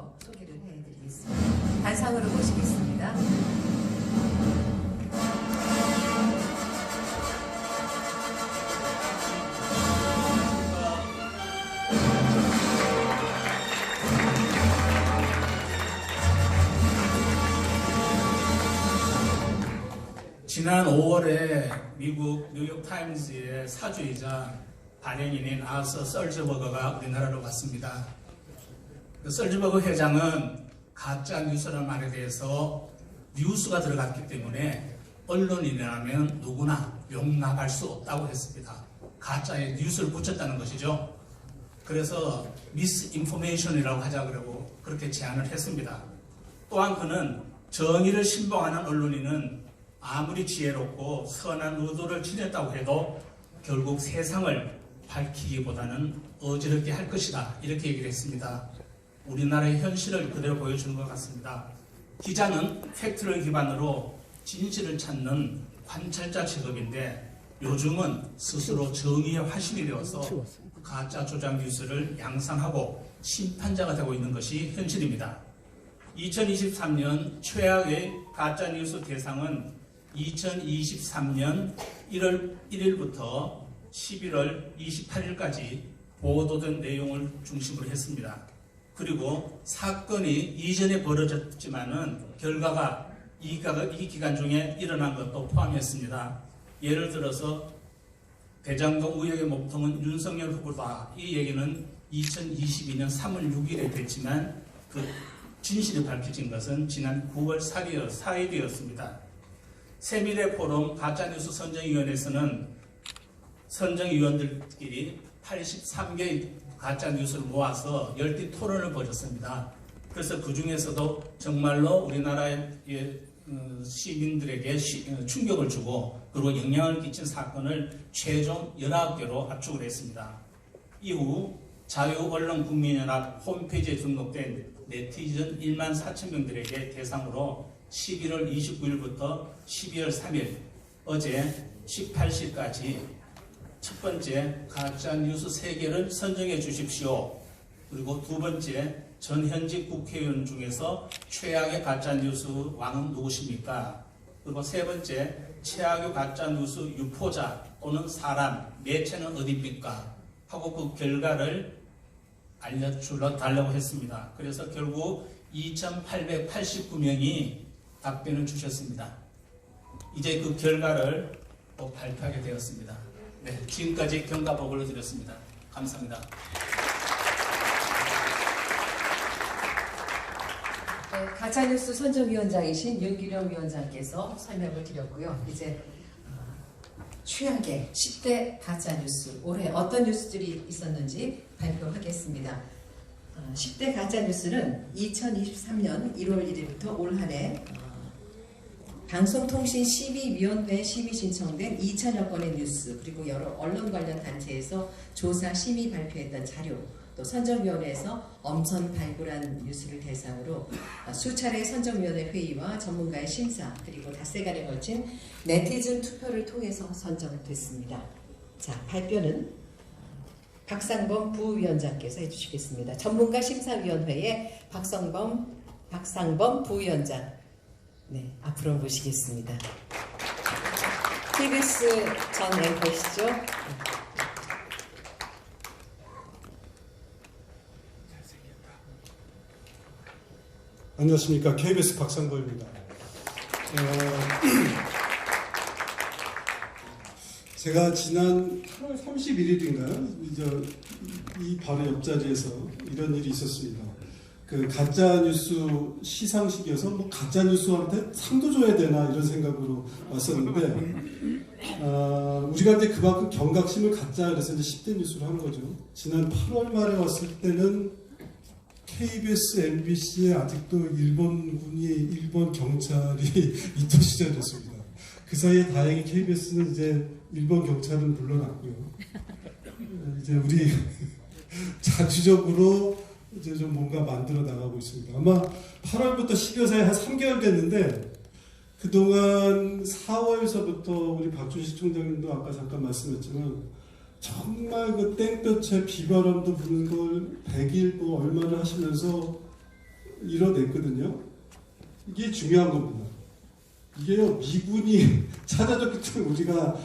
더 소개를 해드리겠습니다. 단상으로 모시겠습니다. 지난 5월에 미국 뉴욕타임즈의 사주이자 발행인인 아서 설즈버거가 우리나라로 왔습니다. 그 설즈버거 회장은 가짜 뉴스라는 말에 대해서 뉴스가 들어갔기 때문에 언론인이라면 누구나 용납할 수 없다고 했습니다. 가짜에 뉴스를 붙였다는 것이죠. 그래서 미스인포메이션이라고 하자 그러고 그렇게 제안을 했습니다. 또한 그는 정의를 신봉하는 언론인은 아무리 지혜롭고 선한 의도를 지녔다고 해도 결국 세상을 밝히기보다는 어지럽게 할 것이다, 이렇게 얘기를 했습니다. 우리나라의 현실을 그대로 보여주는 것 같습니다. 기자는 팩트를 기반으로 진실을 찾는 관찰자 직업인데 요즘은 스스로 정의의 화신이 되어서 가짜 조작 뉴스를 양산하고 심판자가 되고 있는 것이 현실입니다. 2023년 최악의 가짜 뉴스 대상은 2023년 1월 1일부터 11월 28일까지 보도된 내용을 중심으로 했습니다. 그리고 사건이 이전에 벌어졌지만은 결과가 이 기간 중에 일어난 것도 포함했습니다. 예를 들어서 대장동 의혹의 몸통은 윤석열 후보다, 이 얘기는 2022년 3월 6일에 됐지만 그 진실이 밝혀진 것은 지난 9월 4일이었습니다. 세밀의 포럼 가짜뉴스 선정위원회에서는 선정위원들끼리 83개의 가짜뉴스를 모아서 열띤 토론을 벌였습니다. 그래서 그 중에서도 정말로 우리나라의 시민들에게 충격을 주고 그리고 영향을 끼친 사건을 최종 19개로 압축을 했습니다. 이후 자유언론국민연합 홈페이지에 등록된 네티즌 1만 4천 명들에게 대상으로 11월 29일부터 12월 3일 어제 18시까지 첫 번째 가짜뉴스 3개를 선정해 주십시오. 그리고 두 번째, 전현직 국회의원 중에서 최악의 가짜뉴스 왕은 누구십니까? 그리고 세 번째, 최악의 가짜뉴스 유포자 또는 사람, 매체는 어디입니까? 하고 그 결과를 알려달라고 했습니다. 그래서 결국 2,889명이 답변을 주셨습니다. 이제 그 결과를 또 발표하게 되었습니다. 네, 지금까지 경과보고를 드렸습니다. 감사합니다. 네, 가짜뉴스 선정위원장이신 윤기령 위원장께서 설명을 드렸고요. 이제 최악의 10대 가짜뉴스, 올해 어떤 뉴스들이 있었는지 발표하겠습니다. 10대 가짜뉴스는 2023년 1월 1일부터 올 한해 방송통신심의위원회에 심의 신청된 2천여 건의 뉴스, 그리고 여러 언론 관련 단체에서 조사 심의 발표했던 자료, 또 선정위원회에서 엄선 발굴한 뉴스를 대상으로 수차례 선정위원회 회의와 전문가의 심사, 그리고 닷새간에 걸친 네티즌 투표를 통해서 선정됐습니다. 자, 발표는 박상범 부위원장께서 해주시겠습니다. 전문가 심사위원회의 박상범 부위원장, 네, 앞으로 모시겠습니다. KBS 전 앵커시죠? 안녕하십니까. KBS 박상범입니다. 제가 지난 8월 31일인가요? 이 바로 옆자리에서 이런 일이 있었습니다. 그 가짜뉴스 시상식이어서 뭐 가짜뉴스한테 상도 줘야 되나 이런 생각으로 왔었는데 우리가 이제 그만큼 경각심을 갖자 그래서 이제 10대 뉴스를 한 거죠. 지난 8월 말에 왔을 때는 KBS, MBC에 아직도 일본 경찰이 있던 시절이었습니다. 그 사이에 다행히 KBS는 이제 일본 경찰은 물러났고요. 이제 우리 자주적으로 이제 좀 뭔가 만들어 나가고 있습니다. 아마 8월부터 12월 사이 한 3개월 됐는데 그동안 4월서부터 우리 박준식 총장님도 아까 잠깐 말씀했지만 정말 그 땡볕에 비바람도 부는 걸 100일 뭐 얼마나 하시면서 이뤄냈거든요. 이게 중요한 겁니다. 이게요, 미군이 찾아줬기 때문에 우리가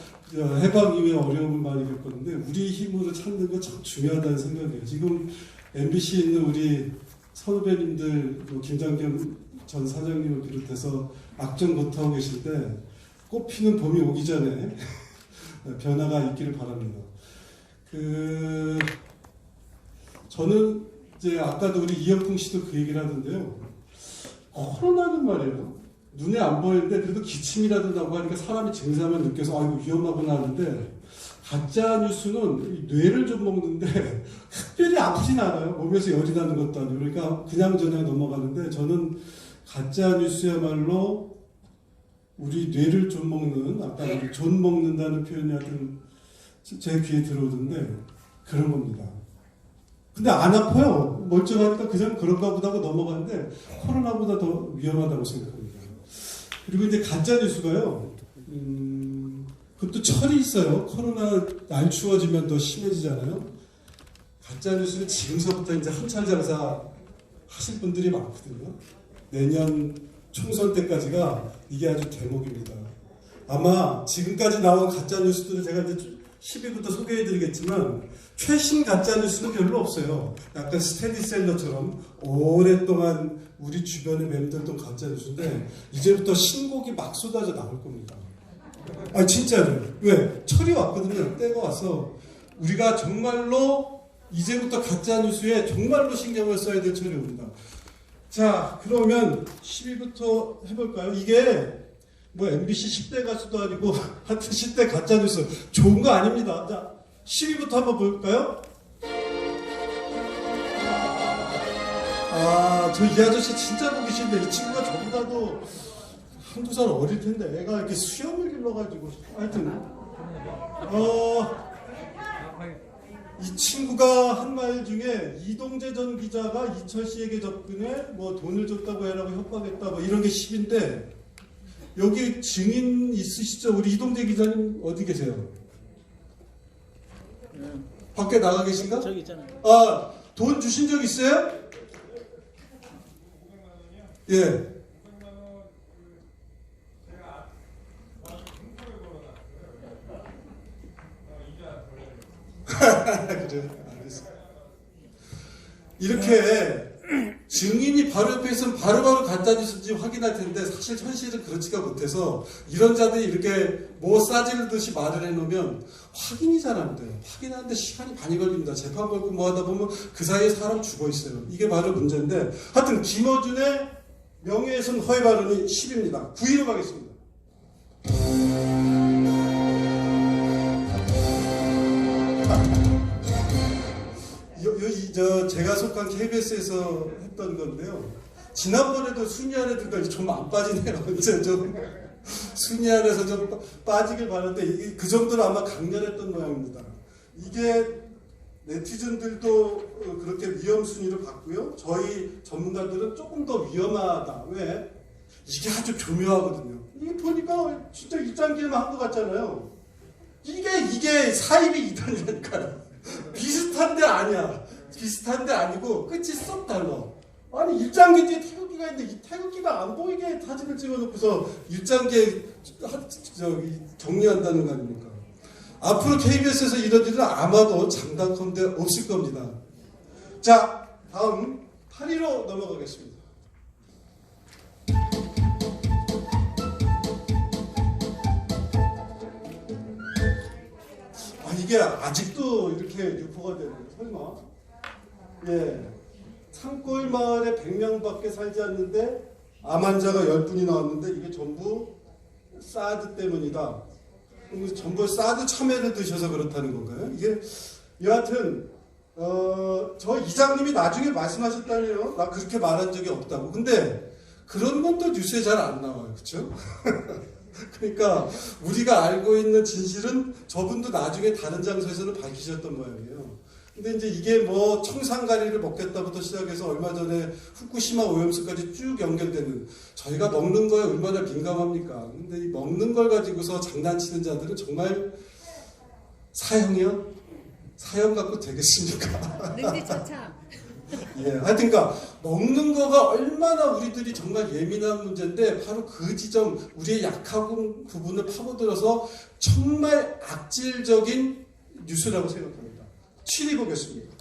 해방 이후에 어려움을 많이 겪었는데 우리 힘으로 찾는 건 참 중요하다는 생각이에요. 지금 MBC에 있는 우리 선후배님들, 김장겸 전 사장님을 비롯해서 악정거투하고 계실 때 꽃피는 봄이 오기 전에 변화가 있기를 바랍니다. 저는 이제 아까도 우리 이영풍 씨도 그 얘기를 하던데요. 코로나는 말이에요. 눈에 안 보이는데 그래도 기침이라도 나고 하니까 사람이 증상을 느껴서 아이고 위험하구나 하는데 가짜 뉴스는 뇌를 좀 먹는데 특별히 아프진 않아요. 몸에서 열이 나는 것도 아니고 그러니까 그냥 저냥 넘어가는데 저는 가짜 뉴스야말로 우리 뇌를 좀 먹는 아까 우리 존 먹는다는 표현이 하여튼 제 귀에 들어오던데 그런 겁니다. 근데 안 아파요. 멀쩡하니까 그냥 그런가 보다 하고 넘어가는데 코로나보다 더 위험하다고 생각합니다. 그리고 이제 가짜 뉴스가요. 그것도 철이 있어요. 코로나 날 추워지면 더 심해지잖아요. 가짜 뉴스는 지금서부터 이제 한철 장사 하실 분들이 많거든요. 내년 총선 때까지가 이게 아주 대목입니다. 아마 지금까지 나온 가짜 뉴스들을 제가 이제 10위부터 소개해드리겠지만 최신 가짜 뉴스는 별로 없어요. 약간 스테디셀러처럼 오랫동안 우리 주변에 맴돌던 가짜 뉴스인데 이제부터 신곡이 막 쏟아져 나올 겁니다. 아 진짜로. 왜? 철이 왔거든요. 때가 와서 우리가 정말로 이제부터 가짜 뉴스에 정말로 신경을 써야 될 철이 옵니다. 자 그러면 10위부터 해볼까요? 이게 뭐 MBC 10대 가수도 아니고 하여튼 10대 가짜 뉴스 좋은 거 아닙니다. 자 10위부터 한번 볼까요? 저 이 아저씨 진짜 보기 싫은데 이 친구가 저보다도 한두 살 어릴 텐데 애가 이렇게 수염을 길러가지고 하여튼 이 친구가 한 말 중에 이동재 전 기자가 이철 씨에게 접근해 뭐 돈을 줬다고 해라고 협박했다 뭐 이런 게 10인데 여기 증인 있으시죠? 우리 이동재 기자님 어디 계세요? 밖에 나가 계신가? 저기 있잖아요. 돈 주신 적 있어요? 예. 그래, 알겠어. 이렇게 증인이 바로 옆에 있으면 바로바로 가짜뉴스인지 확인할 텐데 사실 현실은 그렇지가 못해서 이런 자들이 이렇게 뭐 싸지르듯이 말을 해놓으면 확인이 잘 안 돼요. 확인하는데 시간이 많이 걸립니다. 재판 걸고 뭐 하다 보면 그 사이에 사람 죽어 있어요. 이게 바로 문제인데 하여튼 김어준의 명예훼손 허위 발언이 10입니다. 9위로 가겠습니다. 제가 속한 KBS에서 했던 건데요. 지난번에도 순위 안에 들까지 좀 안 빠지네요. 이제 좀 순위 안에서 좀 빠지길 바랐는데 그 정도로 아마 강렬했던 모양입니다. 이게 네티즌들도 그렇게 위험 순위를 봤고요. 저희 전문가들은 조금 더 위험하다. 왜? 이게 아주 교묘하거든요. 이게 보니까 진짜 일장기에만 한 것 같잖아요. 이게 사입이 이단이라니까요. 비슷한데 아니야. 비슷한데 아니고 끝이 쏙 달라. 아니 일장기 뒤에 태극기가 있는데 이 태극기가 안 보이게 사진을 찍어놓고서 일장기에 정리한다는 거 아닙니까? 앞으로 KBS에서 이런 일은 아마도 장담컨대 없을 겁니다. 자 다음 8위로 넘어가겠습니다. 이게 아직도 이렇게 유포가 되는 거예요. 설마? 예. 산골 마을에 100명밖에 살지 않는데 암 환자가 10분이 나왔는데 이게 전부 사드 때문이다. 전부 사드 참외를 드셔서 그렇다는 건가요? 이게 여하튼 저 이장님이 나중에 말씀하셨다네요. 나 그렇게 말한 적이 없다고. 근데 그런 건 또 뉴스에 잘 안 나와요. 그렇죠? 그러니까 우리가 알고 있는 진실은 저분도 나중에 다른 장소에서는 밝히셨던 모양이에요. 근데 이제 이게 뭐 청산가리를 먹겠다부터 시작해서 얼마 전에 후쿠시마 오염수까지 쭉 연결되는 저희가 먹는 거에 얼마나 민감합니까? 근데 이 먹는 걸 가지고서 장난치는 자들은 정말 사형이요? 사형 갖고 되겠습니까? 능지처참. 예, 하여튼 그러니까 먹는 거가 얼마나 우리들이 정말 예민한 문제인데 바로 그 지점, 우리의 약한 부분을 파고들어서 정말 악질적인 뉴스라고 생각합니다. 7위 보겠습니다.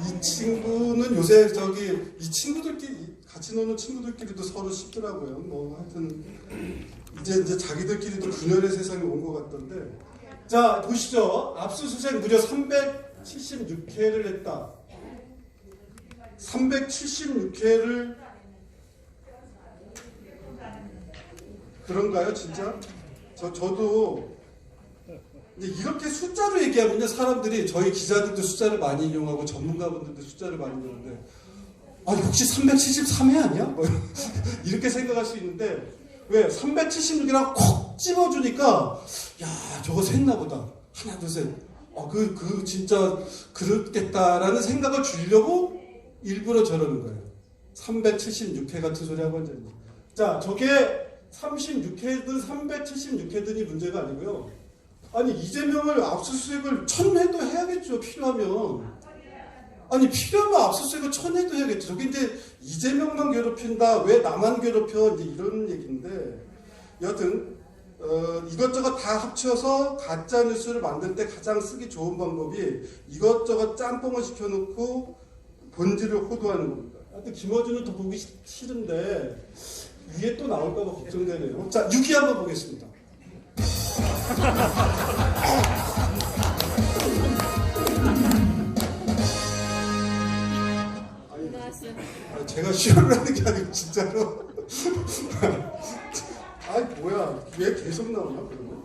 이 친구는 요새 이 친구들끼리 같이 노는 친구들끼리도 서로 쉽더라고요. 뭐 하여튼 이제 자기들끼리도 분열의 세상이 온 것 같던데. 자, 보시죠. 압수수색 무려 376회를 했다. 376회를 그런가요, 진짜? 저도 이제 이렇게 숫자로 얘기하면요, 사람들이 저희 기자들도 숫자를 많이 이용하고 전문가분들도 숫자를 많이 이용하는데, 아, 혹시 373회 아니야? 뭐 이렇게 생각할 수 있는데, 왜 376이라고 콕 집어주니까, 야, 저거 샜나 보다. 하나, 둘, 셋. 진짜 그렇겠다라는 생각을 주려고 일부러 저러는 거예요. 376회 같은 소리 하고 앉아있는. 자, 저게 36회든 376회든이 문제가 아니고요. 아니, 이재명을 압수수색을 1000회도 해야겠죠, 필요하면. 아니, 필요하면 압수수색을 1000회도 해야겠죠. 저게 이제 이재명만 괴롭힌다, 왜 나만 괴롭혀, 이제 이런 얘기인데. 여하튼, 이것저것 다 합쳐서 가짜뉴스를 만들 때 가장 쓰기 좋은 방법이 이것저것 짬뽕을 시켜놓고 본질을 호도하는 겁니다. 하여튼, 김어준은 더 보기 싫은데, 위에 또 나올까봐 걱정되네요. 자, 6위 한번 보겠습니다. 아니, 제가 쇼를 하는 게 아니고 진짜로. 아니, 뭐야, 왜 계속 나오나 그러면?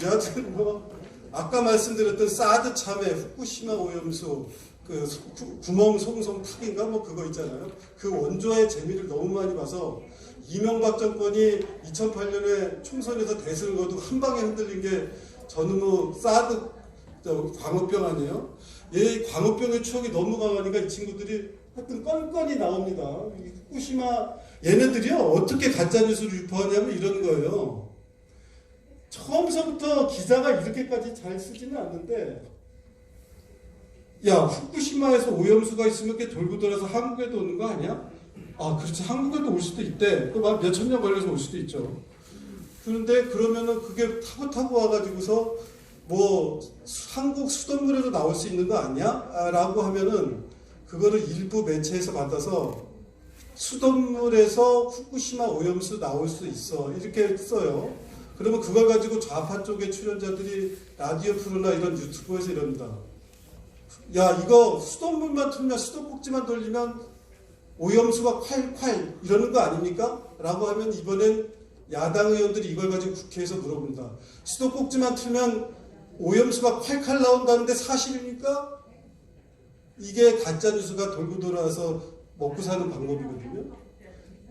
여하튼 뭐 아까 말씀드렸던 사드 참회, 후쿠시마 오염수, 그 구멍 송송 탁인가 뭐 그거 있잖아요. 그 원조의 재미를 너무 많이 봐서 이명박 정권이 2008년에 총선에서 대선을 거두고 한 방에 흔들린 게 저놈의 사드 광우병 아니에요? 얘 광우병의 추억이 너무 강하니까 이 친구들이 하여튼 건건이 나옵니다. 이 후쿠시마 얘네들이요 어떻게 가짜뉴스를 유포하냐면 이런 거예요. 처음서부터 기자가 이렇게까지 잘 쓰지는 않는데, 야, 후쿠시마에서 오염수가 있으면 꽤 돌고 돌아서 한국에도 오는 거 아니야? 아, 그렇지. 한국에도 올 수도 있대. 몇천 년 걸려서 올 수도 있죠. 그런데 그러면은 그게 타고 와가지고서 뭐 한국 수돗물에도 나올 수 있는 거 아니야? 라고 하면은 그거를 일부 매체에서 받아서 수돗물에서 후쿠시마 오염수 나올 수 있어. 이렇게 써요. 그러면 그걸 가지고 좌파 쪽의 출연자들이 라디오 프로나 이런 유튜브에서 이럽니다. 야, 이거 수돗물만 틀면 수도꼭지만 돌리면 오염수가 콸콸 이러는 거 아닙니까? 라고 하면 이번엔 야당 의원들이 이걸 가지고 국회에서 물어본다. 수도꼭지만 틀면 오염수가 콸콸 나온다는데 사실입니까? 이게 가짜뉴스가 돌고 돌아와서 먹고 사는 방법이거든요.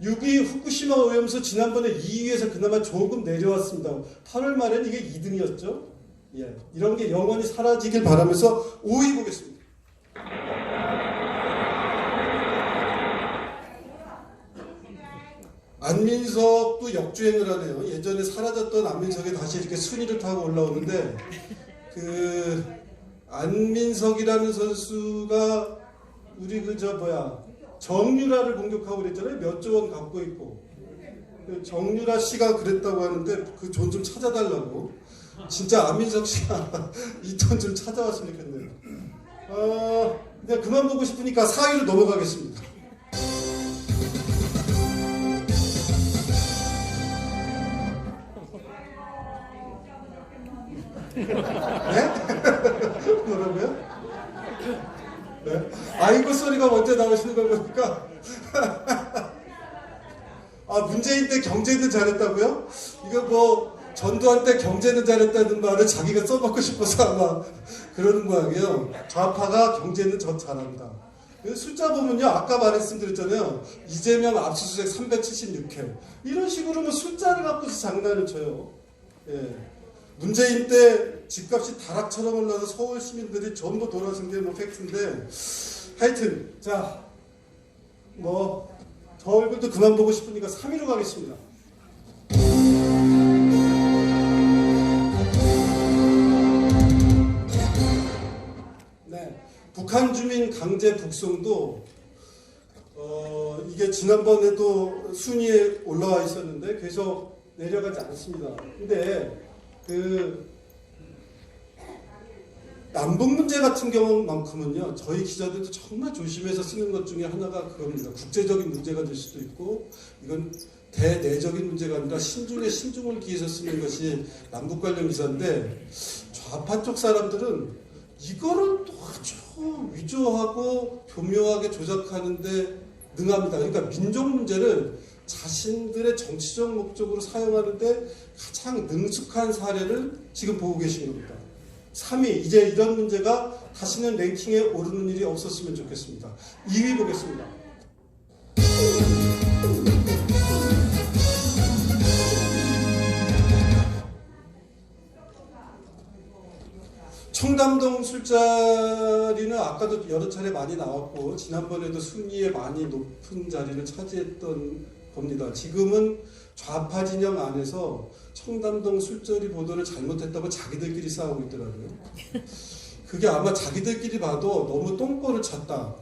6위 후쿠시마 오염수 지난번에 2위에서 그나마 조금 내려왔습니다. 8월 말에는 이게 2등이었죠. 예, 이런 게 영원히 사라지길 바라면서 5위 보겠습니다. 안민석도 역주행을 하네요. 예전에 사라졌던 안민석이 다시 이렇게 순위를 타고 올라오는데, 그 안민석이라는 선수가 우리 정유라를 공격하고 그랬잖아요. 몇 조 원 갖고 있고. 정유라 씨가 그랬다고 하는데 그 돈 좀 찾아달라고. 진짜 안민석 씨가 이 돈 좀 찾아왔으면 좋겠네요. 그냥 그만 보고 싶으니까 4위로 넘어가겠습니다. 네? 뭐라고요? 네? 아이고 소리가 먼저 나오시는 걸 보니까 문재인 때 경제는 잘했다고요? 이거 뭐 전두환 때 경제는 잘했다는 말을 자기가 써먹고 싶어서 아마 그러는 모양이에요. 좌파가 경제는 전 잘한다. 숫자 보면요, 아까 말씀드렸잖아요. 이재명 압수수색 376회 이런 식으로 뭐 숫자를 갖고서 장난을 쳐요. 예. 문재인 때 집값이 다락처럼 올라서 서울 시민들이 전부 돌아선 게 뭐 팩트인데, 하여튼 자, 뭐 저 얼굴도 그만 보고 싶으니까 3위로 가겠습니다. 네, 북한 주민 강제 북송도 이게 지난번에도 순위에 올라와 있었는데 계속 내려가지 않습니다. 근데 그 남북 문제 같은 경우만큼은요, 저희 기자들도 정말 조심해서 쓰는 것 중에 하나가 그겁니다. 국제적인 문제가 될 수도 있고, 이건 대내적인 문제가 아니라 신중에 신중을 기해서 쓰는 것이 남북 관련 기사인데, 좌파 쪽 사람들은 이거를 또 아주 위조하고 교묘하게 조작하는데 능합니다. 그러니까 민족 문제를 자신들의 정치적 목적으로 사용하는데 가장 능숙한 사례를 지금 보고 계신 겁니다. 3위, 이제 이런 문제가 다시는 랭킹에 오르는 일이 없었으면 좋겠습니다. 2위 보겠습니다. 청담동 술자리는 아까도 여러 차례 많이 나왔고 지난번에도 순위에 많이 높은 자리를 차지했던 겁니다. 지금은 좌파 진영 안에서 청담동 술자리 보도를 잘못했다고 자기들끼리 싸우고 있더라고요. 그게 아마 자기들끼리 봐도 너무 똥꼬를 쳤다.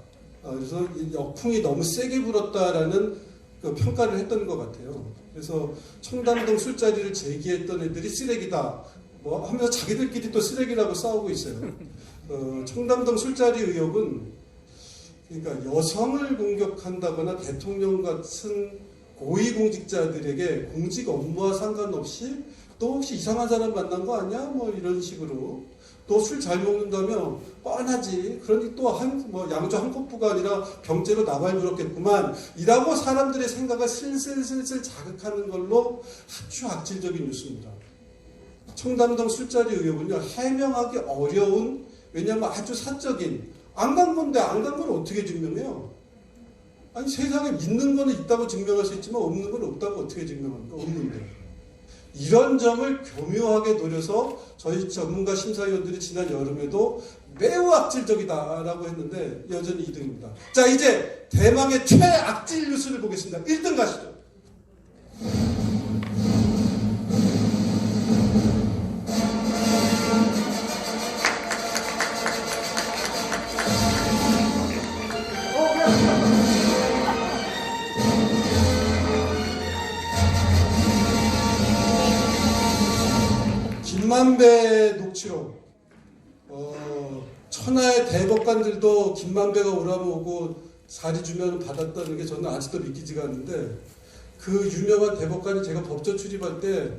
그래서 역풍이 너무 세게 불었다라는 그 평가를 했던 것 같아요. 그래서 청담동 술자리를 제기했던 애들이 쓰레기다. 뭐 하면서 자기들끼리 또 쓰레기라고 싸우고 있어요. 청담동 술자리 의혹은 그러니까 여성을 공격한다거나 대통령 같은 고위공직자들에게 공직 업무와 상관없이 또 혹시 이상한 사람 만난 거 아니야? 뭐 이런 식으로 또 술 잘 먹는다며 뻔하지. 그러니 또 뭐 양주 한 코프가 아니라 병째로 나발 불었겠구만. 이라고 사람들의 생각을 슬슬 자극하는 걸로 아주 악질적인 뉴스입니다. 청담동 술자리 의혹은요, 해명하기 어려운, 왜냐하면 아주 사적인, 안 간 건데 안 간 건 어떻게 증명해요? 아니 세상에 있는 거는 있다고 증명할 수 있지만 없는 건 없다고 어떻게 증명합니까? 없는데. 이런 점을 교묘하게 노려서 저희 전문가 심사위원들이 지난 여름에도 매우 악질적이다라고 했는데 여전히 2등입니다. 자, 이제 대망의 최악질 뉴스를 보겠습니다. 1등 가시죠. 김만배 녹취록. 천하의 대법관들도 김만배가 오라면 오고 자리 주면 받았다는 게 저는 아직도 믿기지가 않는데, 그 유명한 대법관이 제가 법조 출입할 때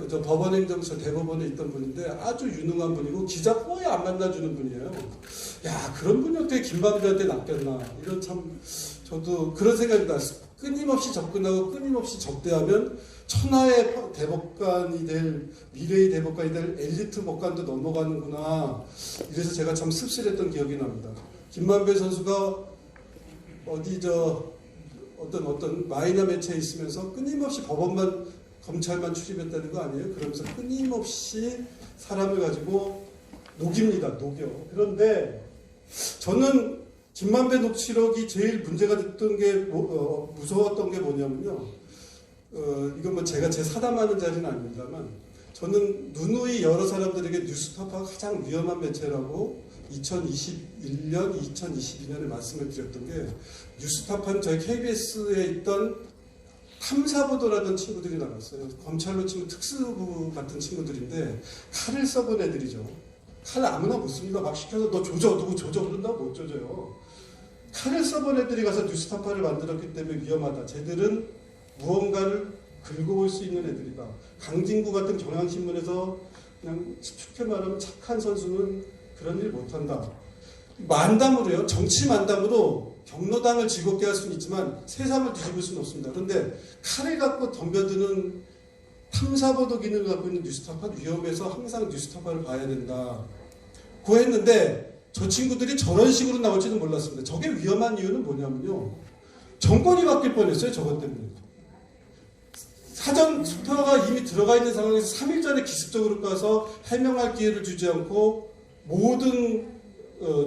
법원행정처 대법원에 있던 분인데 아주 유능한 분이고 기자 거의 안 만나주는 분이에요. 야, 그런 분이 어떻게 김만배한테 낚였나. 이런 참 저도 그런 생각이 났어요. 끊임없이 접근하고 끊임없이 접대하면 천하의 대법관이 될, 미래의 대법관이 될 엘리트 법관도 넘어가는구나. 이래서 제가 참 씁쓸했던 기억이 납니다. 김만배 선수가 어떤 마이너 매체에 있으면서 끊임없이 법원만, 검찰만 출입했다는 거 아니에요? 그러면서 끊임없이 사람을 가지고 녹입니다. 녹여. 그런데 저는 김만배 녹취록이 제일 문제가 됐던 게 무서웠던 게 뭐냐면요. 이건 뭐 제가 제 사담하는 자리는 아닙니다만, 저는 누누이 여러 사람들에게 뉴스타파가 가장 위험한 매체라고 2021년, 2022년에 말씀을 드렸던 게, 뉴스타파는 저희 KBS에 있던 탐사보도라던 친구들이 나갔어요. 검찰로 치면 특수부 같은 친구들인데 칼을 써본 애들이죠. 칼 아무나 못 씁니다. 막 시켜서 너 조져, 누구 조져 그런다고 못 조져요. 칼을 써본 애들이 가서 뉴스타파를 만들었기 때문에 위험하다. 쟤들은 무언가를 긁어올 수 있는 애들이다. 강진구 같은 경향신문에서 그냥 쉽게 말하면 착한 선수는 그런 일 못한다. 만담으로요. 정치 만담으로 경로당을 즐겁게 할 수는 있지만 세상을 뒤집을 수는 없습니다. 그런데 칼을 갖고 덤벼드는 탐사보도 기능을 갖고 있는 뉴스타파는 위험해서 항상 뉴스타파를 봐야 된다. 고 했는데 저 친구들이 저런 식으로 나올지는 몰랐습니다. 저게 위험한 이유는 뭐냐면요. 정권이 바뀔 뻔했어요. 저것 때문에. 사전 투표가 이미 들어가 있는 상황에서 3일 전에 기습적으로 가서 해명할 기회를 주지 않고 모든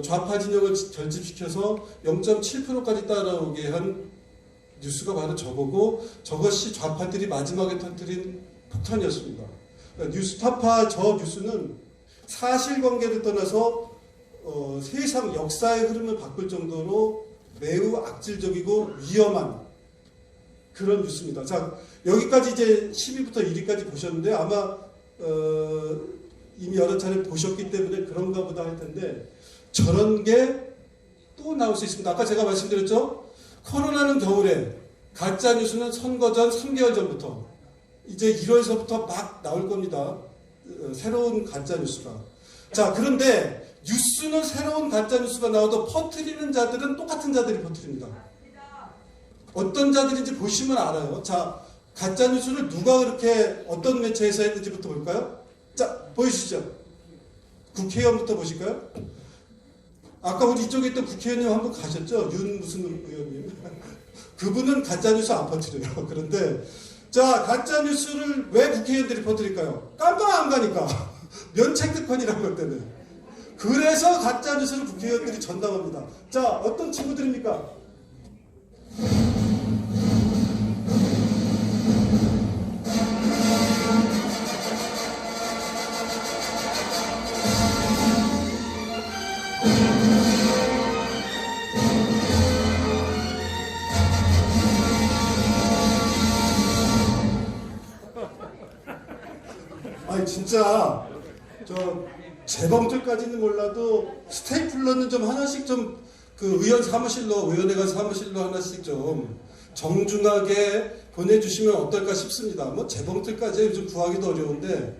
좌파 진영을 결집시켜서 0.7%까지 따라오게 한 뉴스가 바로 저거고 저것이 좌파들이 마지막에 터뜨린 폭탄이었습니다. 뉴스타파 저 뉴스는 사실관계를 떠나서 세상 역사의 흐름을 바꿀 정도로 매우 악질적이고 위험한 그런 뉴스입니다. 자, 여기까지 이제 10위부터 1위까지 보셨는데 아마 이미 여러 차례 보셨기 때문에 그런가 보다 할 텐데 저런 게 또 나올 수 있습니다. 아까 제가 말씀드렸죠? 코로나는 겨울에, 가짜 뉴스는 선거 전 3개월 전부터 이제 1월서부터 막 나올 겁니다. 새로운 가짜 뉴스가. 자, 그런데 뉴스는 새로운 가짜 뉴스가 나와도 퍼뜨리는 자들은 똑같은 자들이 퍼뜨립니다. 어떤 자들인지 보시면 알아요. 자, 가짜 뉴스를 누가 그렇게 어떤 매체에서 했는지부터 볼까요? 자, 보여주시죠. 국회의원부터 보실까요? 아까 우리 이쪽에 있던 국회의원님 한번 가셨죠? 윤 무슨 의원님. 그분은 가짜뉴스 안 퍼뜨려요. 그런데 자, 가짜뉴스를 왜 국회의원들이 퍼뜨릴까요? 깜빡 안 가니까. 면책특권이라는 것 때문에. 그래서 가짜뉴스를 국회의원들이 전담합니다. 자, 어떤 친구들입니까? 아니 진짜 저 재봉틀까지는 몰라도 스테이플러는 좀 하나씩 좀 그 의원 사무실로 의원회관 사무실로 하나씩 좀 정중하게 보내주시면 어떨까 싶습니다. 뭐 재봉틀까지 요즘 구하기도 어려운데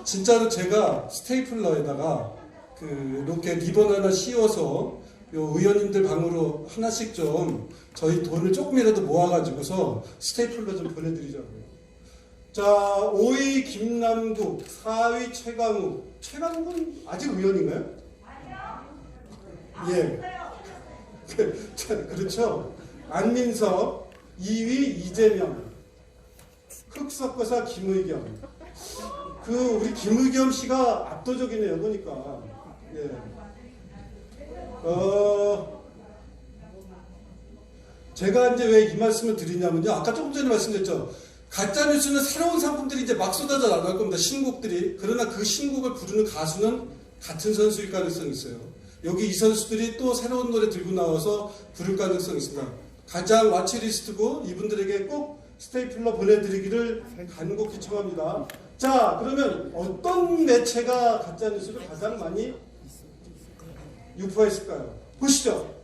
진짜로 제가 스테이플러에다가 그 이렇게 리본 하나 씌워서 요 의원님들 방으로 하나씩 좀 저희 돈을 조금이라도 모아가지고서 스테이플러 좀 보내드리자고요. 자, 5위 김남국, 4위 최강욱. 최강욱은 아직 의원인가요? 아니요. 예. 그렇죠. 안민석, 2위 이재명, 흑석거사 김의겸. 그 우리 김의겸 씨가 압도적이네요. 보니까. 예. 제가 이제 왜 이 말씀을 드리냐면요. 아까 조금 전에 말씀드렸죠. 가짜뉴스는 새로운 상품들이 이제 막 쏟아져 나갈 겁니다. 신곡들이. 그러나 그 신곡을 부르는 가수는 같은 선수일 가능성이 있어요. 여기 이 선수들이 또 새로운 노래 들고 나와서 부를 가능성이 있습니다. 가장 와치리스트고 이분들에게 꼭 스테이플러 보내드리기를 간곡히 청합니다. 자, 그러면 어떤 매체가 가짜뉴스를 가장 많이 유포했을까요? 보시죠.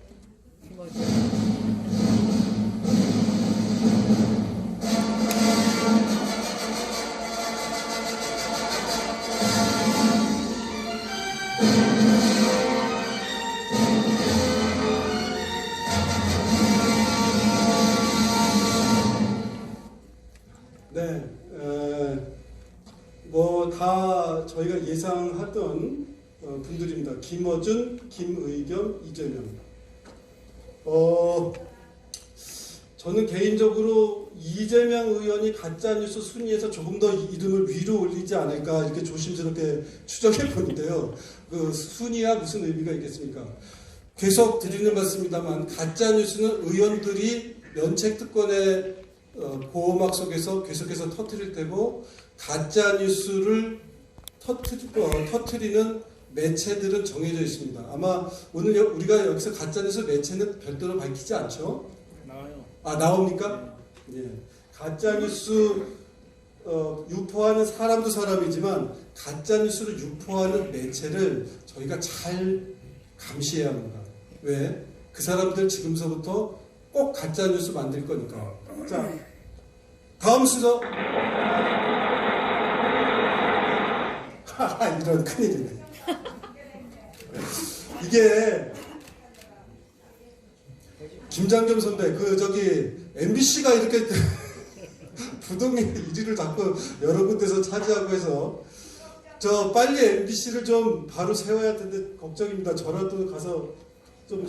네, 뭐 다 저희가 예상하던 분들입니다. 김어준, 김의겸, 이재명. 저는 개인적으로 이재명 의원이 가짜뉴스 순위에서 조금 더 이름을 위로 올리지 않을까 이렇게 조심스럽게 추정해 보는데요. 그 순위야 무슨 의미가 있겠습니까? 계속 드리는 말씀입니다만 가짜뉴스는 의원들이 면책특권의 보호막 속에서 계속해서 터뜨릴 테고 가짜뉴스를 터뜨리는 매체들은 정해져 있습니다. 아마 오늘 우리가 여기서 가짜뉴스 매체는 별도로 밝히지 않죠? 나와요. 아, 나옵니까? 예. 가짜뉴스 유포하는 사람도 사람이지만 가짜뉴스를 유포하는 매체를 저희가 잘 감시해야 합니다. 왜? 그 사람들 지금서부터 꼭 가짜뉴스 만들 거니까. 자, 다음 순서. 이런 큰일이네. 이게 김장겸 선배 MBC가 이렇게 부동의 1위를 자꾸 여러 군데서 차지하고 해서 저 빨리 MBC를 좀 바로 세워야 할 텐데 걱정입니다. 저라도 가서 좀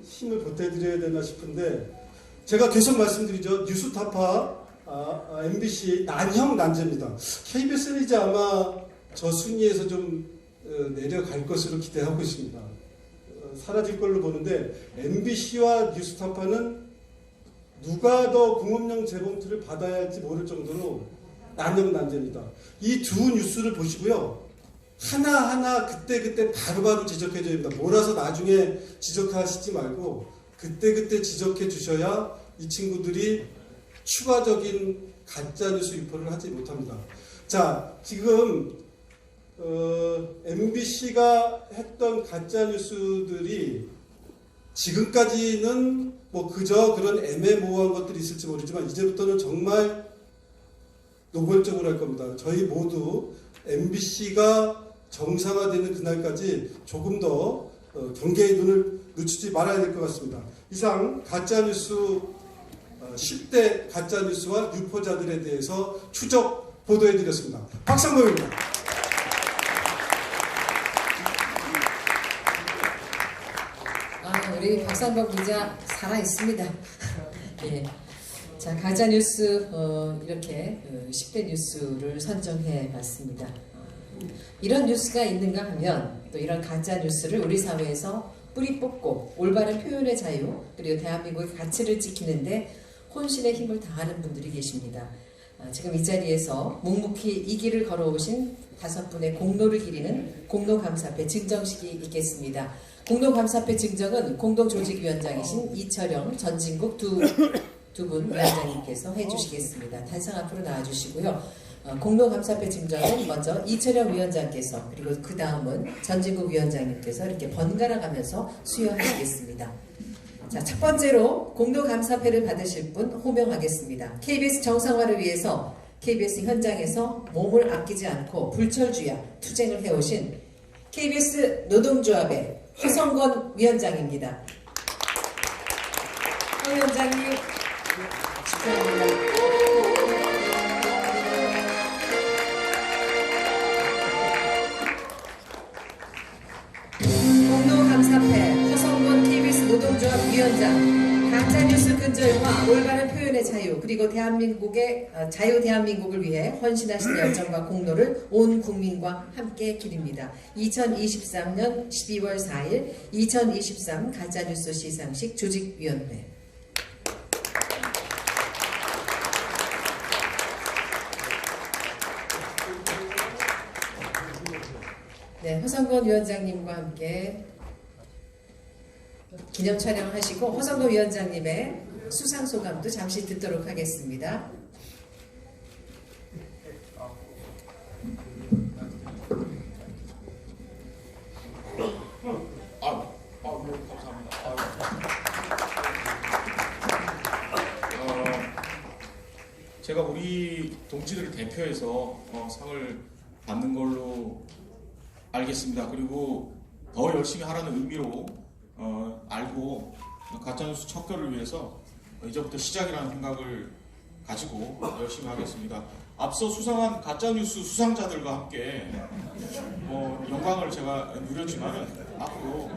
힘을 보태드려야 되나 싶은데 제가 계속 말씀드리죠. 뉴스타파 MBC 난형 난제입니다. KBS는 이제 아마 저 순위에서 좀 내려갈 것으로 기대하고 있습니다. 사라질 걸로 보는데 MBC와 뉴스타파는 누가 더 공업용 재봉틀을 받아야 할지 모를 정도로 난영난전이다. 이 두 뉴스를 보시고요. 하나하나 그때그때 바로바로 지적해 줘야 됩니다. 몰아서 나중에 지적하시지 말고 그때그때 지적해 주셔야 이 친구들이 추가적인 가짜뉴스 유포를 하지 못합니다. 자, 지금 MBC가 했던 가짜뉴스들이 지금까지는 뭐 그저 그런 애매모호한 것들이 있을지 모르지만 이제부터는 정말 노골적으로 할 겁니다. 저희 모두 MBC가 정상화되는 그날까지 조금 더 경계의 눈을 늦추지 말아야 될 것 같습니다. 이상 가짜뉴스 10대 가짜뉴스와 유포자들에 대해서 추적 보도해드렸습니다. 박상범입니다. 우리 박상범 기자 살아 있습니다. 예. 자, 가짜 뉴스 이렇게 10대 뉴스를 선정해 봤습니다. 이런 뉴스가 있는가 하면 또 이런 가짜 뉴스를 우리 사회에서 뿌리 뽑고 올바른 표현의 자유 그리고 대한민국의 가치를 지키는데 혼신의 힘을 다하는 분들이 계십니다. 지금 이 자리에서 묵묵히 이 길을 걸어오신 5분의 공로를 기리는 공로감사패 증정식이 있겠습니다. 공로감사패 증정은 공동조직위원장이신 이철영 전진국 두 분 위원장님께서 해주시겠습니다. 단상 앞으로 나와주시고요. 공로감사패 증정은 먼저 이철영 위원장께서 그리고 그 다음은 전진국 위원장님께서 이렇게 번갈아 가면서 수여하시겠습니다. 자, 첫 번째로 공로감사패를 받으실 분 호명하겠습니다. KBS 정상화를 위해서 KBS 현장에서 몸을 아끼지 않고 불철주야 투쟁을 해오신 KBS 노동조합의 허성건 위원장입니다. 허 위원장님 축하합니다. 공로감사패 허성건 KBS 노동조합 위원장 가짜뉴스 근절과 올바른 표현의 자유 그리고 대한민국의 자유 대한민국을 위해 헌신하신 열정과 공로를 온 국민과 함께 기립니다. 2023년 12월 4일 2023 가짜뉴스 시상식 조직위원회. 네, 허성건 위원장님과 함께 기념 촬영하시고 허성건 위원장님의 수상 소감도 잠시 듣도록 하겠습니다. 감사합니다. 제가 우리 동지들을 대표해서 상을 받는 걸로 알겠습니다. 그리고 더 열심히 하라는 의미로 알고 가짜뉴스 척결을 위해서 이제부터 시작이라는 생각을 가지고 열심히 하겠습니다. 앞서 수상한 가짜뉴스 수상자들과 함께 영광을 제가 누렸지만 앞으로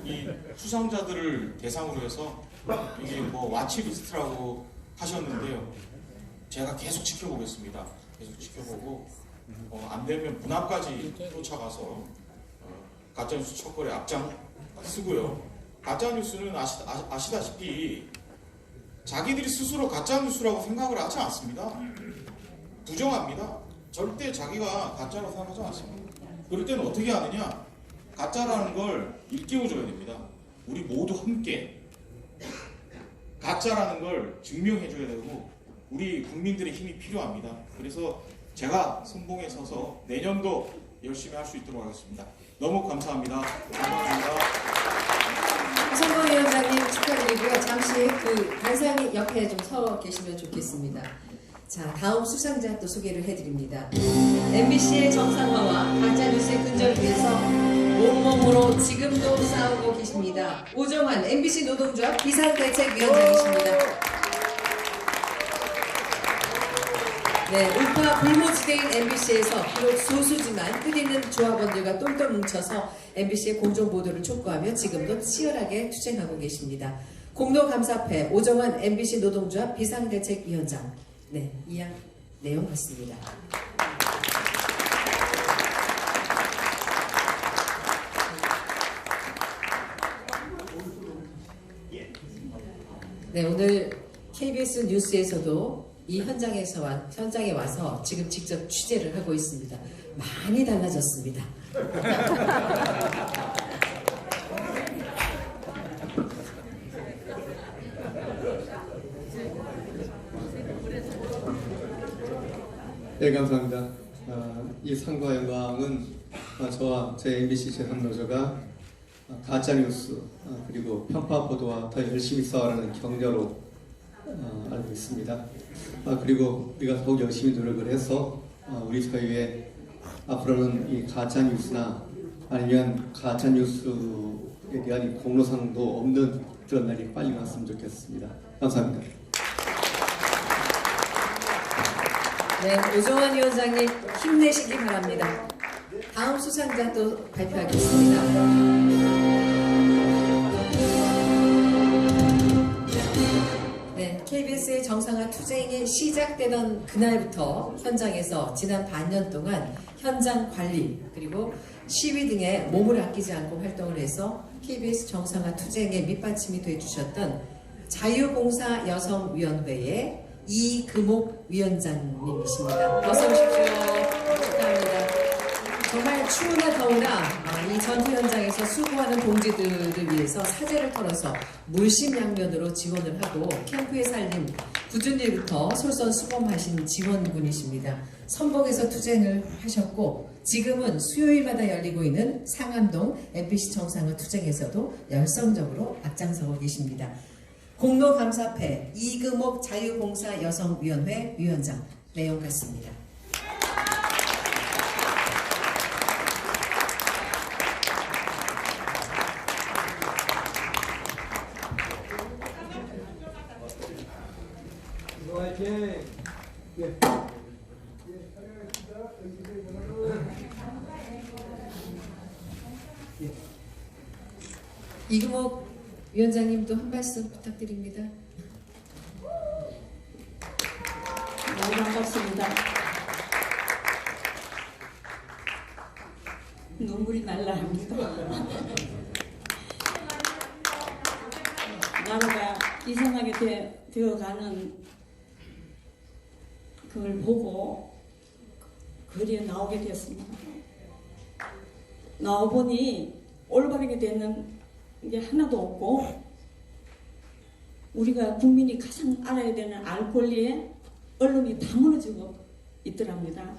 이 수상자들을 대상으로 해서 이게 와치리스트라고 하셨는데요. 제가 계속 지켜보겠습니다. 계속 지켜보고 안 되면 문 앞까지 쫓아가서 가짜뉴스 척결에 앞장 쓰고요. 가짜뉴스는 아시다시피 자기들이 스스로 가짜뉴스라고 생각을 하지 않습니다. 부정합니다. 절대 자기가 가짜라고 생각하지 않습니다. 그럴 때는 어떻게 하느냐? 가짜라는 걸 일깨워줘야 됩니다. 우리 모두 함께 가짜라는 걸 증명해줘야 되고 우리 국민들의 힘이 필요합니다. 그래서 제가 선봉에 서서 내년도 열심히 할 수 있도록 하겠습니다. 너무 감사합니다. 감사합니다. 허성건 위원장님 축하드리고요. 잠시 그 단상이 옆에 좀 서 계시면 좋겠습니다. 자, 다음 수상자 또 소개를 해드립니다. MBC의 정상화와 가짜뉴스의 근절을 위해서 온몸으로 지금도 싸우고 계십니다. 오정환 MBC 노동조합 비상대책위원장이십니다. 네, 우파 불모지대인 MBC에서 비록 소수지만 뜻있는 조합원들과 똘똘 뭉쳐서 MBC의 공정보도를 촉구하며 지금도 치열하게 투쟁하고 계십니다. 공로감사패 오정환 MBC 노동조합 비상대책위원장. 네, 이양 내용 같습니다. 네, 오늘 KBS KBS 뉴스에서도 이 현장에 와서 지금 직접 취재를 하고 있습니다. 많이 달라졌습니다. 네, 감사합니다. 이 상과 영광은 저와 제 MBC 제작노조가 가짜뉴스 그리고 편파 보도와 더 열심히 싸우라는 격려로 알고 있습니다. 그리고 우리가 더욱 열심히 노력을 해서 우리 사회에 앞으로는 이 가짜뉴스나 아니면 가짜뉴스에 대한 이 공로상도 없는 그런 날이 빨리 왔으면 좋겠습니다. 감사합니다. 네, 오정환 위원장님 힘내시기 바랍니다. 다음 수상자 또 발표하겠습니다. 네, KBS의 정상화 투쟁이 시작되던 그날부터 현장에서 지난 반년 동안 현장 관리 그리고 시위 등에 몸을 아끼지 않고 활동을 해서 KBS 정상화 투쟁의 밑받침이 되어주셨던 자유봉사 여성위원회의 이금옥 위원장님이십니다. 어서 오십시오. 축하합니다. 정말 추우나 더우나 이 전투 현장에서 수고하는 동지들을 위해서 사제를 털어서 물심양면으로 지원을 하고 캠프의 살림 굳은 일부터 솔선수범하신 지원군이십니다. 선봉에서 투쟁을 하셨고 지금은 수요일마다 열리고 있는 상암동 MBC 정상화 투쟁에서도 열성적으로 앞장서고 계십니다. 공로감사패 이금옥 자유봉사 여성위원회 위원장 내용 같습니다. 이금옥 위원장님도 한 말씀 부탁드립니다. 너무 반갑습니다. 눈물이 날라합니다. 나라가 이상하게 되어가는 그걸 보고 거리에 나오게 되었습니다. 나와보니 올바르게 되는 게 하나도 없고 우리가 국민이 가장 알아야 되는 알 권리에 언론이 다 무너지고 있더랍니다.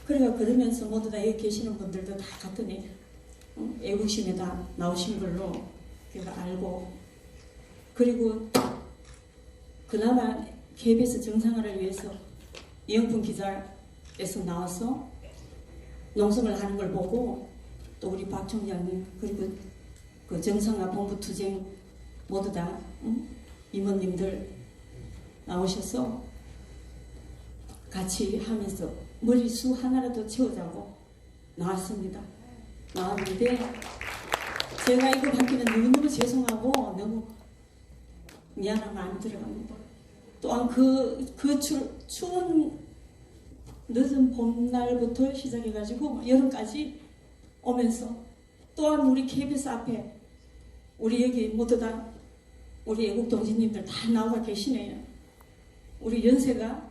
그러면서 모두 다 여기 계시는 분들도 다 같으니 애국심에 다 나오신 걸로 제가 알고 그리고 그나마 KBS 정상화를 위해서 이영풍 기자에서 나와서 농성을 하는 걸 보고 또 우리 박 총장님 그리고 그 정상화 본부 투쟁 모두 다 임원님들 나오셔서 같이 하면서 머리수 하나라도 채우자고 나왔습니다. 나왔는데 제가 이거 받기는 너무너무 죄송하고 너무 미안한 마음이 들어갑니다. 또한 그 추운 늦은 봄날부터 시작해가지고 여름까지 오면서 또한 우리 KBS 앞에 우리 여기 모두 다 우리 애국 동지님들 다 나와 계시네요. 우리 연세가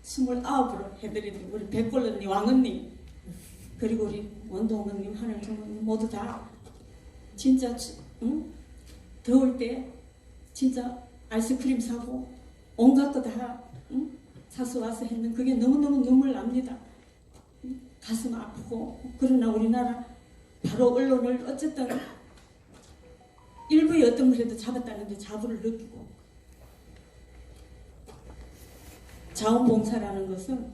29으로 해드리는 우리 백골 언니, 왕 언니 그리고 우리 원동 언님, 하늘정 언님 모두 다 진짜 더울 때 진짜 아이스크림 사고 온갖 거 다 사서 와서 했는 그게 너무너무 눈물 납니다. 가슴 아프고 그러나 우리나라 바로 언론을 어쨌든 일부의 어떤 그래도 잡았다는데 자부를 느끼고 자원봉사라는 것은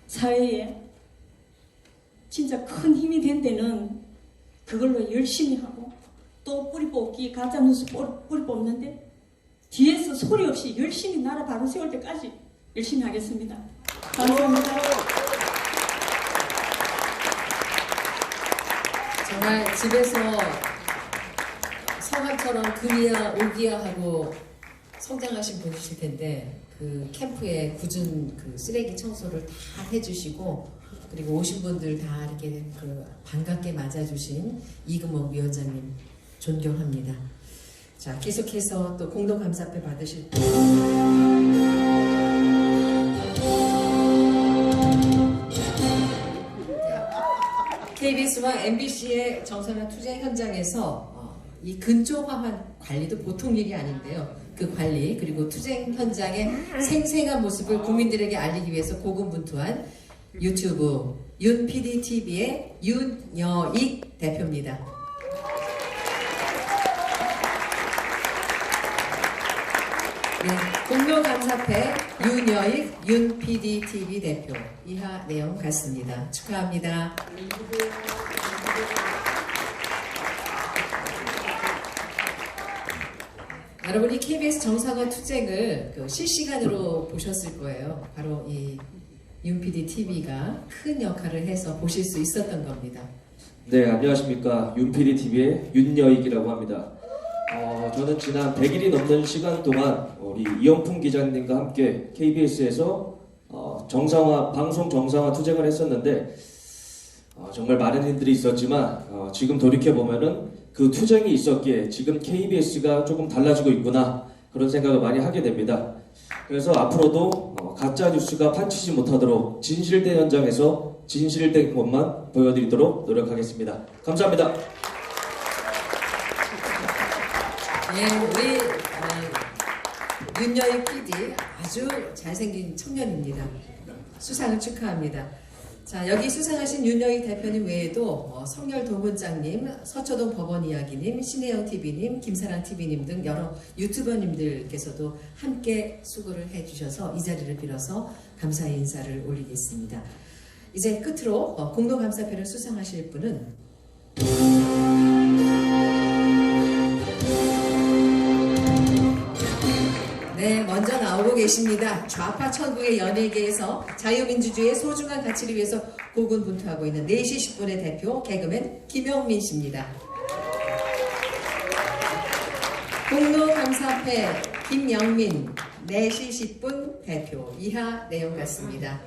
사회에 진짜 큰 힘이 된 데는 그걸로 열심히 하고 또 뿌리 뽑기 가짜뉴스 뿌리 뽑는데 뒤에서 소리 없이 열심히 나라 바로 세울 때까지 열심히 하겠습니다. 감사합니다. 정말 집에서 성함처럼 금이야 오기야 하고 성장하신 분이실 텐데 그 캠프에 굳은 그 쓰레기 청소를 다 해주시고 그리고 오신 분들 다 이렇게 그 반갑게 맞아주신 이금옥 위원장님 존경합니다. 자, 계속해서 또 공동감사패 받으실 분. KBS와 MBC의 정상화 투쟁 현장에서 이 근조화한 관리도 보통 일이 아닌데요. 그 관리 그리고 투쟁 현장의 생생한 모습을 국민들에게 알리기 위해서 고군분투한 유튜브 윤PDTV의 윤여익 대표입니다. 네, 공동감사패 윤여익 윤PDTV 대표 이하 내용 같습니다. 축하합니다. 여러분이 KBS 정상화 투쟁을 실시간으로 보셨을 거예요. 바로 이 윤PDTV가 큰 역할을 해서 보실 수 있었던 겁니다. 네, 안녕하십니까. 윤PDTV의 윤여익이라고 합니다. 저는 지난 100일이 넘는 시간 동안 우리 이영풍 기자님과 함께 KBS에서 방송 정상화 투쟁을 했었는데 정말 많은 일들이 있었지만 지금 돌이켜보면은 그 투쟁이 있었기에 지금 KBS가 조금 달라지고 있구나 그런 생각을 많이 하게 됩니다. 그래서 앞으로도 가짜 뉴스가 판치지 못하도록 진실된 현장에서 진실된 것만 보여드리도록 노력하겠습니다. 감사합니다. 예, 우리 윤여익 PD 아주 잘생긴 청년입니다. 수상을 축하합니다. 자, 여기 수상하신 윤여익 대표님 외에도 성열 도문장님, 서초동 법원 이야기님, 신혜영 TV님, 김사랑 TV님 등 여러 유튜버님들께서도 함께 수고를 해주셔서 이 자리를 빌어서 감사의 인사를 올리겠습니다. 이제 끝으로 공동감사패를 수상하실 분은 네, 먼저 나오고 계십니다. 좌파 천국의 연예계에서 자유민주주의의 소중한 가치를 위해서 고군분투하고 있는 4시 10분의 대표 개그맨 김영민 씨입니다. 공동감사패 김영민 4시 10분 대표 이하 내용 같습니다.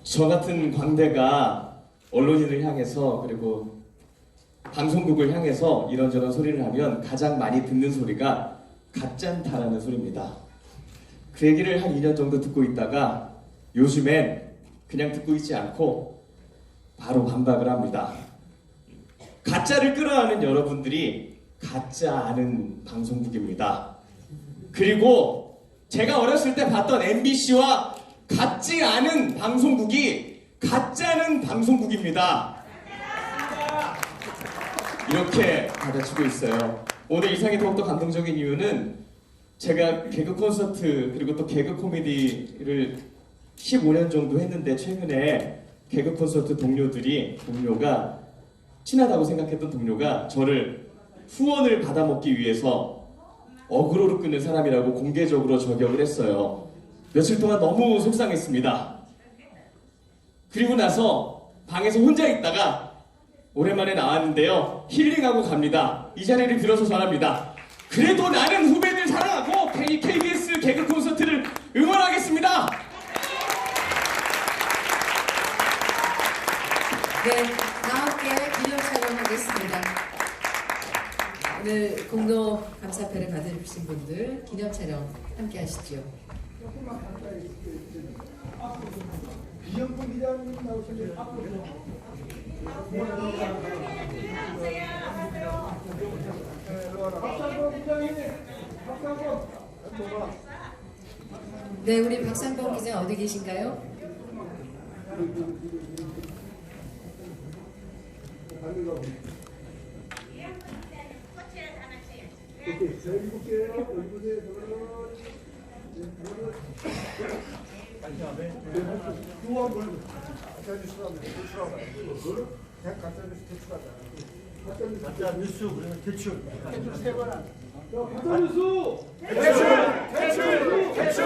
저 같은 광대가 언론인을 향해서 그리고 방송국을 향해서 이런저런 소리를 하면 가장 많이 듣는 소리가 가짠다라는 소리입니다. 그 얘기를 한 2년 정도 듣고 있다가 요즘엔 그냥 듣고 있지 않고 바로 반박을 합니다. 가짜를 끌어안는 여러분들이 가짜 아는 방송국입니다. 그리고 제가 어렸을 때 봤던 MBC와 같지 않은 방송국이 가짜는 방송국입니다. 이렇게 받아치고 있어요. 오늘 이 상이 더욱더 감동적인 이유는 제가 개그 콘서트 그리고 또 개그 코미디를 15년 정도 했는데 최근에 개그 콘서트 동료가 친하다고 생각했던 동료가 저를 후원을 받아먹기 위해서 어그로를 끄는 사람이라고 공개적으로 저격을 했어요. 며칠 동안 너무 속상했습니다. 그리고 나서 방에서 혼자 있다가 오랜만에 나왔는데요. 힐링하고 갑니다. 이 자리를 빌어서 전합니다. 그래도 나는 후배들 사랑하고 KBS 개그 콘서트를 응원하겠습니다. 네, 다 함께 기념 촬영하겠습니다. 오늘 공동 감사패를 받으신 분들 기념 촬영 함께 하시죠. 이영풍 기자님 나오시면 앞으로 박상범 기자님, 박상범. 네, 우리 박상범 기자 어디 계신가요? 오케이, 자 여기 볼게요. 여기 보세요. 두원 걸고 가짜 뉴스 그러면 대출 세 번. 가짜 뉴스 대출.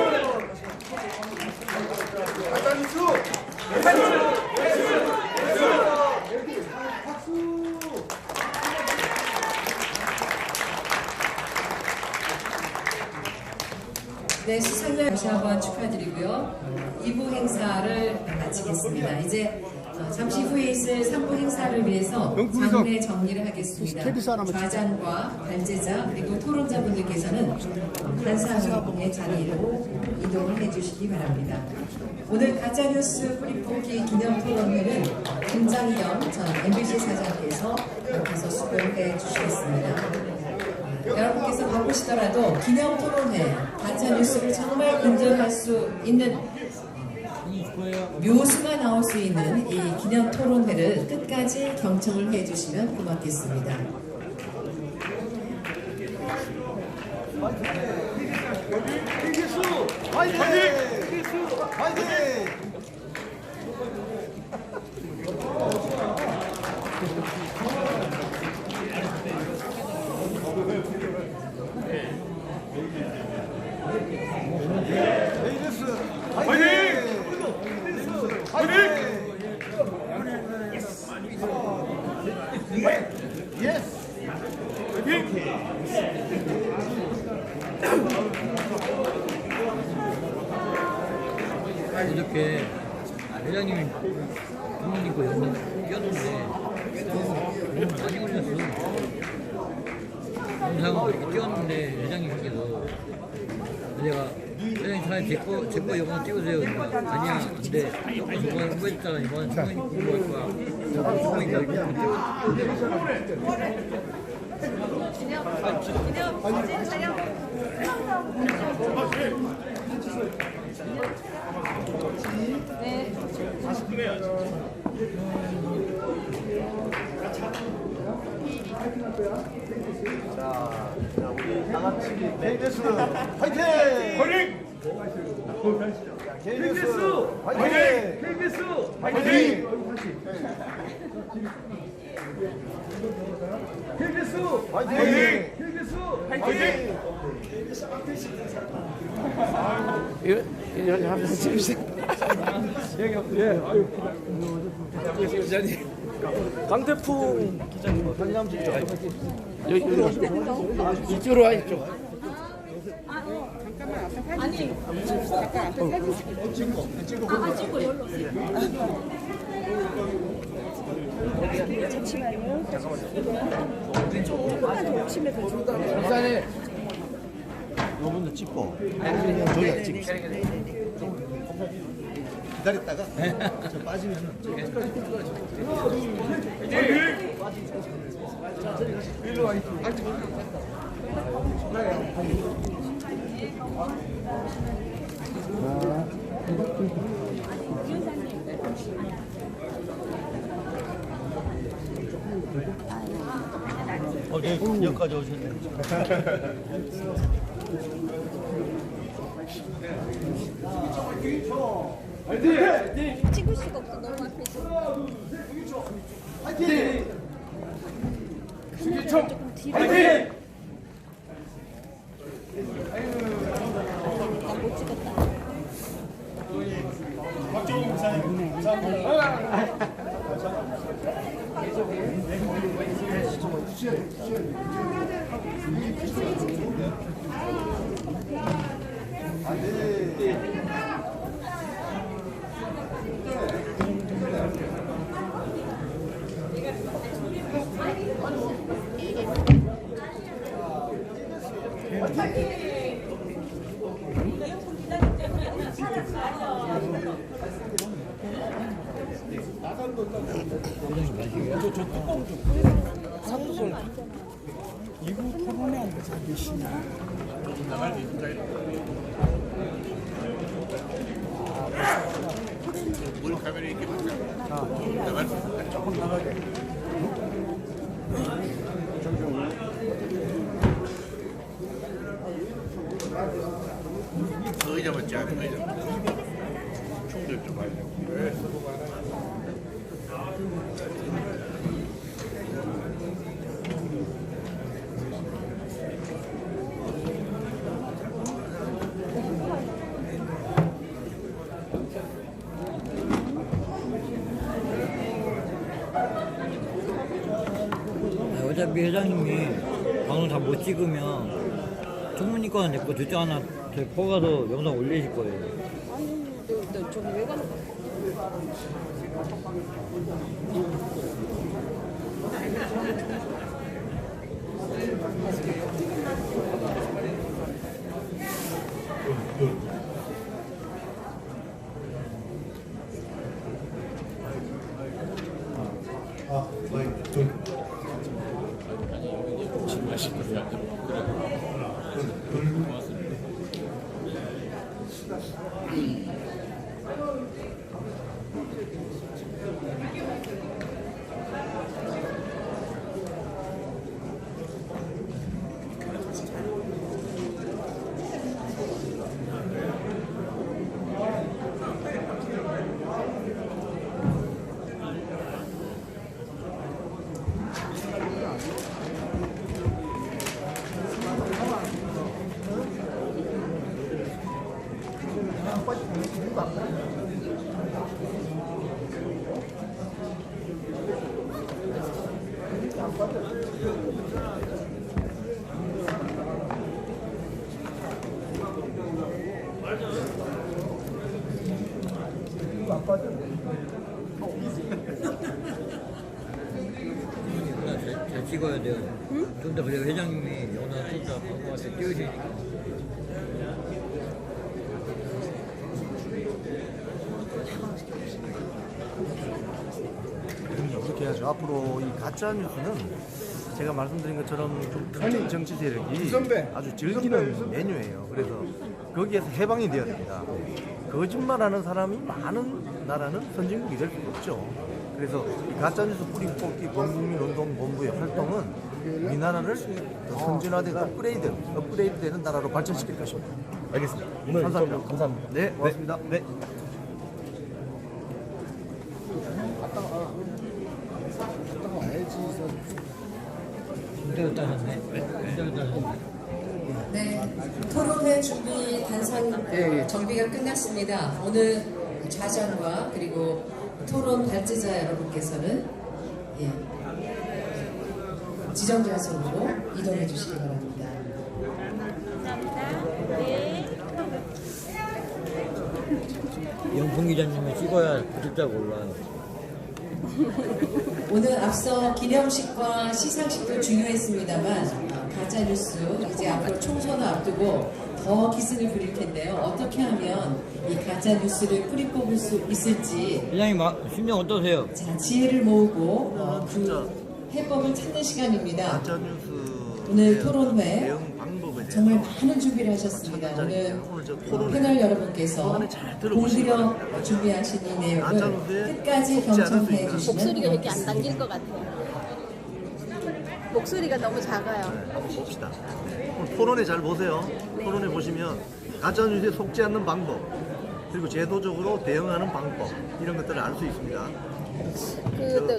네, 수상자 다시 한번 축하드리고요. 2부 행사를 마치겠습니다. 이제 잠시 후에 있을 3부 행사를 위해서 장례 정리를 하겠습니다. 좌장과 발제자 그리고 토론자분들께서는 한상의 자리로 이동을 해주시기 바랍니다. 오늘 가짜뉴스 뿌리뽑기 기념토론회는 김장겸 전 MBC 사장께서 옆에서 수고를 해주시겠습니다. 여러분께서 바쁘시더라도 기념토론회, 가짜뉴스를 정말 근절할 수 있는 묘수가 나올 수 있는 이 기념토론회를 끝까지 경청을 해주시면 고맙겠습니다. 어저께 회장님이 부모님 거 연락 뛰었는데 너무 많이 올렸어. 영상을 이렇게 뛰었는데 회장님께서 내가 회장님 차라리 제거 영상 찍으세요. 아니야. 근데 조금 저번에 홍보했다가 이번엔 충분히 공부할 거야. 충분히 여기 자, 우리 다 같이 KBS 화이팅! 화이팅! KBS 화이팅! KBS 화이팅! KBS 화이팅! KBS 화이팅! 이거 한번 찍으세요. 예, 아유, 기자님. 강태풍 기자님, 사진 한번 찍죠. 여기 이쪽으로 와, 이쪽. 아니, 찍고 여기로 오세요. 잠시만요. 조금만 더 오시면 더 좋을 것 같아요. 부산에 요분도 찍고 저희가 찍고 기다렸다가 저 빠지면은 일로 와 있죠. 네, 여기까지 오셨네. 찍을 수가 없어. 너무 앞에 있어. 화이팅! 수기총 화이팅! 못 찍었다. 박정희 목사님, 감사합니다. 의자 맞지 않아? 의자. 총들 좀 하려고. 어차피 회장님이 방송 다 못 찍으면 총무님 거는 내거 둘째 하나 저희 퍼가서 영상 올리실 거예요. 아니, 너 저기 왜 가는 거야? 잘 찍어야 돼요. 좀 더 그래야 회장님이 영상 진짜 방송한테 띄우시니까. 그렇게 해야죠. 앞으로 이 가짜 뉴스는 제가 말씀드린 것처럼 좀 큰 정치 세력이 아주 즐기는 메뉴예요. 그래서 거기에서 해방이 되어야 됩니다. 거짓말하는 사람이 많은 나라는 선진국이 될 수가 없죠. 그래서 이 가짜뉴스 뿌리고 뽑기 범국민운동본부의 활동은 우리나라를 더 선진화되고 업그레이드되는 나라로 발전시킬 것입니다. 알겠습니다. 오늘 감사합니다. 감사합니다. 네, 고맙습니다. 네. 힘들었다 하셨네. 힘들었다 하셨네. 네, 토론회 준비 단상 정비가 끝났습니다. 오늘 좌장과 그리고 토론 발제자 여러분께서는 지정 좌석으로 이동해 주시기 바랍니다. 영풍 기자님을 찍어야 구독자가 올라요. 오늘 앞서 기념식과 시상식도 중요했습니다만 가짜뉴스 이제 앞으로 총선을 앞두고 더 기승을 부릴 텐데요. 어떻게 하면 이 가짜뉴스를 뿌리 뽑을 수 있을지 회장님 심정 어떠세요? 자, 지혜를 모으고 그 해법을 찾는 시간입니다. 가짜뉴스 오늘 토론회 대응 방법에 대해서 정말 많은 준비를 하셨습니다. 오늘 패널 여러분께서 공들여 준비하신 이 내용을 끝까지 경청해 주시면 목소리가 이렇게 안 당길 것 같아요. 목소리가 너무 작아요. 한번 봅시다. 오늘 토론회 잘 보세요. 토론회 보시면 가짜뉴스에 속지 않는 방법 그리고 제도적으로 대응하는 방법 이런 것들을 알 수 있습니다.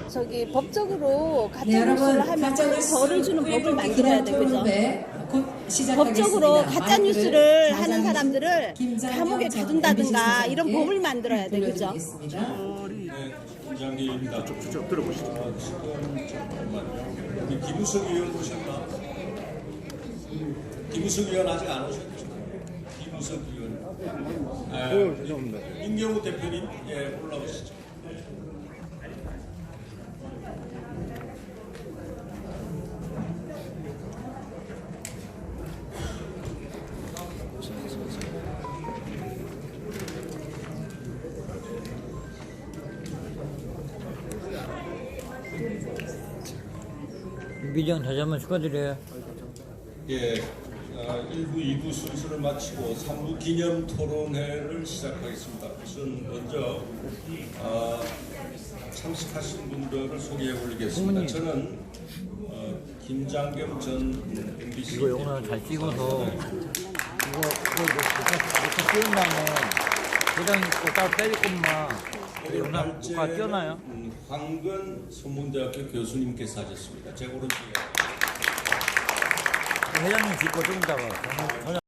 저기 법적으로 네, 여러분, 가짜뉴스를 하면 가짜뉴스 벌을 주는 법을 만들어야 돼, 그죠? 토론회 곧 시작하겠습니다. 법적으로 가짜뉴스를 마이크를 하는 사람들을 김장겸 감옥에 전 가둔다든가 MBC 이런 법을 만들어야 돼, 그죠? 돌려드리겠습니다. 김장기입니다. 쭉 들어보시죠. 지금 김우석 의원 보셨나? 김우석 의원 아직 안 오셨죠? 김우석 의원. 죄송합니다. 임경우 대표님, 올라오시죠. 비장 다시 한번 축하드려요. 1부, 2부 순서를 마치고 3부 기념 토론회를 시작하겠습니다. 우선 먼저 참석하신 분들을 소개해 올리겠습니다. 저는 김장겸 전 MBC 이거 영상 잘 찍어서 이거 띄운 다음에 회장님 거 따로 빼줄 것만 영상 녹화 띄어놔요. 황근 선문대학교 교수님께서 하셨습니다. 제 오른쪽에 회장님 뒷거 좀 이따가 전화